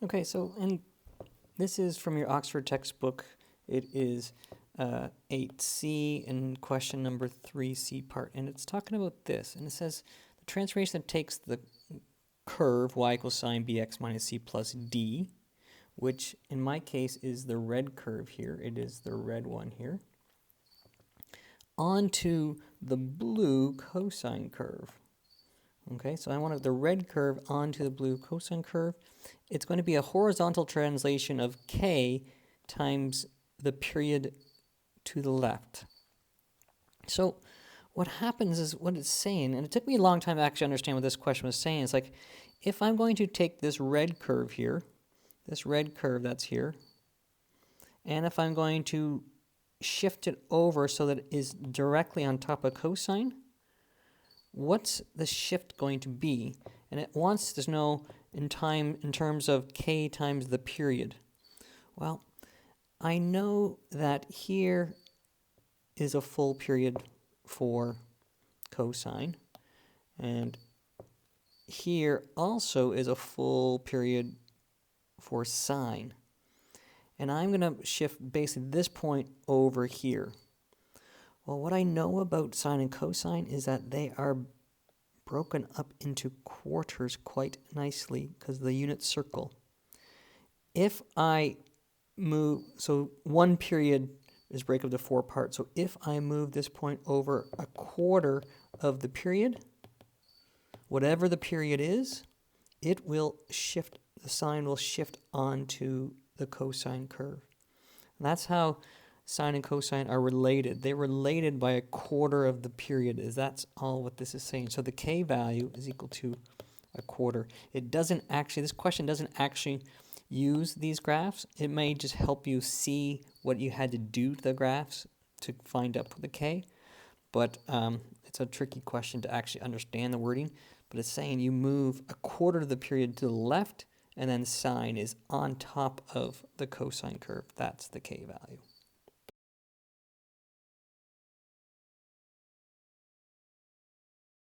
Okay, so this is from your Oxford textbook. It is 8C and question number 3C part, and it's talking about this, and it says the transformation that takes the curve y equals sine bx minus c plus d, which in my case is the red curve here, it is the red one here, onto the blue cosine curve. Okay, so I want the red curve onto the blue cosine curve. It's going to be a horizontal translation of k times the period to the left. So what happens is what it's saying, and it took me a long time to actually understand what this question was saying. It's like, if I'm going to take this red curve here, this red curve that's here, and if I'm going to shift it over so that it is directly on top of cosine, what's the shift going to be? And it wants to know in terms of k times the period. Well, I know that here is a full period for cosine, and here also is a full period for sine. And I'm going to shift basically this point over here. Well, what I know about sine and cosine is that they are broken up into quarters quite nicely because of the unit circle. If I move, so one period is break up to 4 parts. So if I move this point over a quarter of the period, whatever the period is, it will shift, the sine will shift onto the cosine curve. And that's how sine and cosine are related. They're related by a quarter of the period, is that's all what this is saying. So the k value is equal to a quarter. It doesn't actually, this question doesn't actually use these graphs. It may just help you see what you had to do to the graphs to find up the k, but it's a tricky question to actually understand the wording. But it's saying you move a quarter of the period to the left, and then sine is on top of the cosine curve. That's the k value.